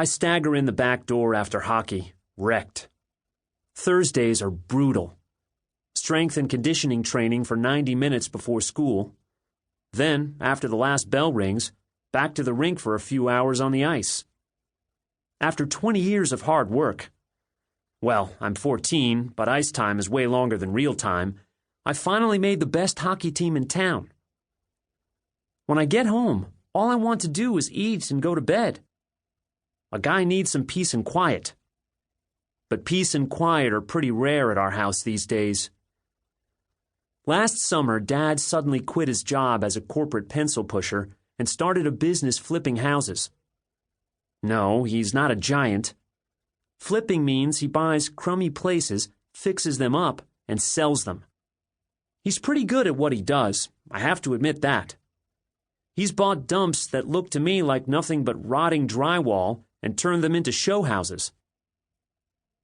I stagger in the back door after hockey, wrecked. Thursdays are brutal. Strength and conditioning training for 90 minutes before school. Then, after the last bell rings, back to the rink for a few hours on the ice. After 20 years of hard work, well, I'm 14, but ice time is way longer than real time, I finally made the best hockey team in town. When I get home, all I want to do is eat and go to bed. A guy needs some peace and quiet. But peace and quiet are pretty rare at our house these days. Last summer, Dad suddenly quit his job as a corporate pencil pusher and started a business flipping houses. No, he's not a giant. Flipping means he buys crummy places, fixes them up, and sells them. He's pretty good at what he does, I have to admit that. He's bought dumps that look to me like nothing but rotting drywall and turned them into show houses.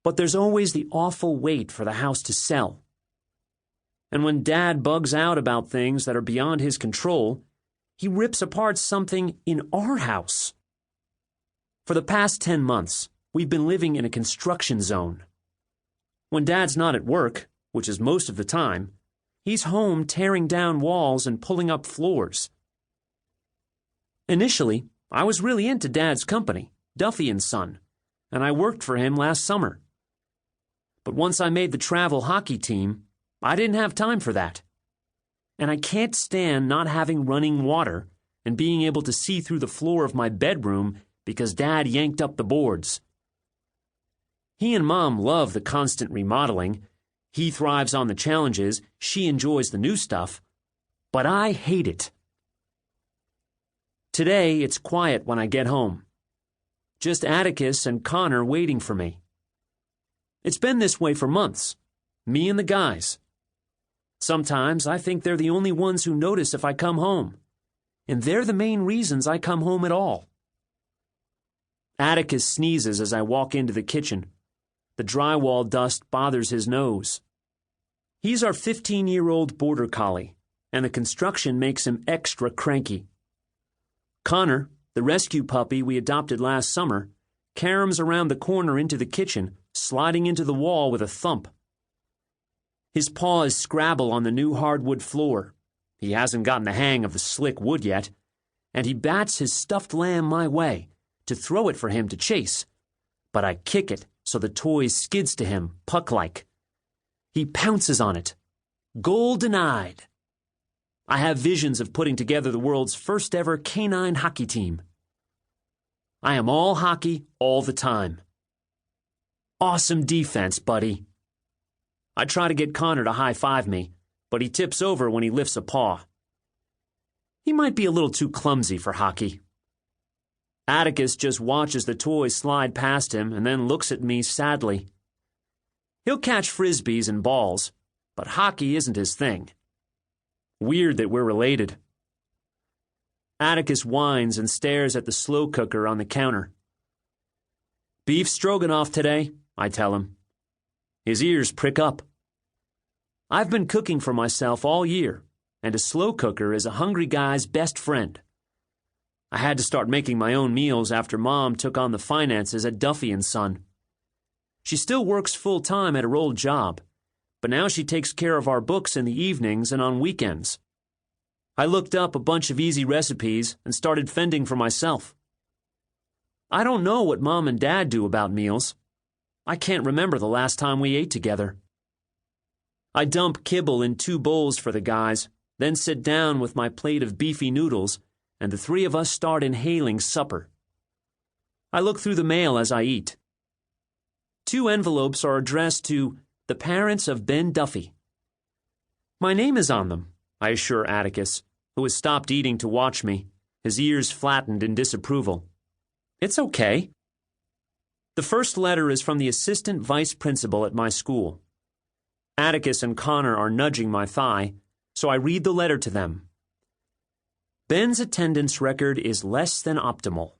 But there's always the awful wait for the house to sell. And when Dad bugs out about things that are beyond his control, he rips apart something in our house. For the past 10 months, we've been living in a construction zone. When Dad's not at work, which is most of the time, he's home tearing down walls and pulling up floors. Initially, I was really into Dad's company, Duffy and Son, and I worked for him last summer. But once I made the travel hockey team, I didn't have time for that. And I can't stand not having running water and being able to see through the floor of my bedroom because Dad yanked up the boards. He and Mom love the constant remodeling. He thrives on the challenges, she enjoys the new stuff, but I hate it. Today, it's quiet when I get home. Just Atticus and Conor waiting for me. It's been this way for months, me and the guys. Sometimes I think they're the only ones who notice if I come home, and they're the main reasons I come home at all. Atticus sneezes as I walk into the kitchen. The drywall dust bothers his nose. He's our 15-year-old border collie, and the construction makes him extra cranky. Conor, the rescue puppy we adopted last summer, caroms around the corner into the kitchen, sliding into the wall with a thump. His paws scrabble on the new hardwood floor. He hasn't gotten the hang of the slick wood yet, and he bats his stuffed lamb my way to throw it for him to chase. But I kick it so the toy skids to him, puck-like. He pounces on it. Goal denied. I have visions of putting together the world's first ever canine hockey team. I am all hockey all the time. Awesome defense, buddy. I try to get Conor to high-five me, but he tips over when he lifts a paw. He might be a little too clumsy for hockey. Atticus just watches the toy slide past him and then looks at me sadly. He'll catch frisbees and balls, but hockey isn't his thing. Weird that we're related. Atticus whines and stares at the slow cooker on the counter. Beef stroganoff today, I tell him. His ears prick up. I've been cooking for myself all year, and a slow cooker is a hungry guy's best friend. I had to start making my own meals after Mom took on the finances at Duffy and Son. She still works full-time at her old job, but now she takes care of our books in the evenings and on weekends. I looked up a bunch of easy recipes and started fending for myself. I don't know what Mom and Dad do about meals. I can't remember the last time we ate together. I dump kibble in 2 bowls for the guys, then sit down with my plate of beefy noodles, and the 3 of us start inhaling supper. I look through the mail as I eat. 2 envelopes are addressed to the parents of Ben Duffy. My name is on them, I assure Atticus, who has stopped eating to watch me, his ears flattened in disapproval. It's okay. The first letter is from the assistant vice principal at my school. Atticus and Conor are nudging my thigh, so I read the letter to them. Ben's attendance record is less than optimal.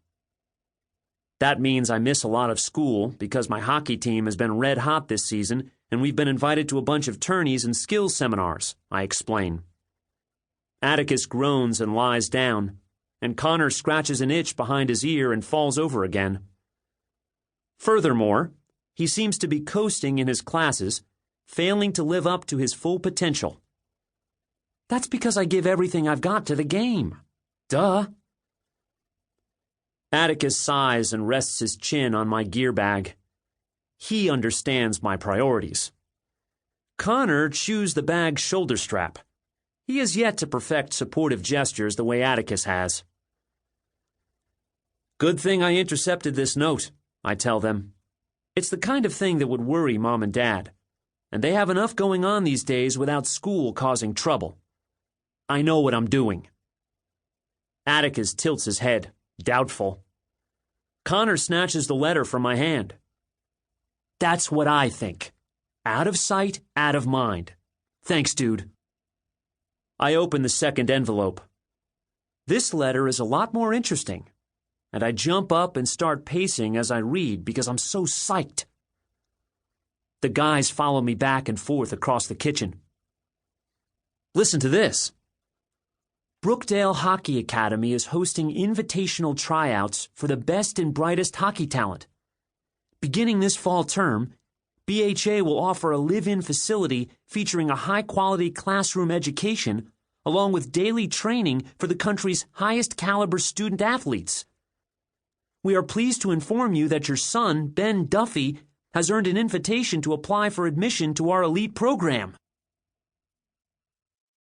That means I miss a lot of school because my hockey team has been red hot this season and we've been invited to a bunch of tourneys and skills seminars, I explain. Atticus groans and lies down, and Conor scratches an itch behind his ear and falls over again. Furthermore, he seems to be coasting in his classes, failing to live up to his full potential. That's because I give everything I've got to the game. Duh. Atticus sighs and rests his chin on my gear bag. He understands my priorities. Conor chews the bag's shoulder strap. He has yet to perfect supportive gestures the way Atticus has. Good thing I intercepted this note, I tell them. It's the kind of thing that would worry Mom and Dad, and they have enough going on these days without school causing trouble. I know what I'm doing. Atticus tilts his head, doubtful. Conor snatches the letter from my hand. That's what I think. Out of sight, out of mind. Thanks, dude. I open the second envelope. This letter is a lot more interesting, and I jump up and start pacing as I read because I'm so psyched. The guys follow me back and forth across the kitchen. Listen to this. Brookdale Hockey Academy is hosting invitational tryouts for the best and brightest hockey talent. Beginning this fall term, BHA will offer a live-in facility featuring a high-quality classroom education along with daily training for the country's highest-caliber student athletes. We are pleased to inform you that your son, Ben Duffy, has earned an invitation to apply for admission to our elite program.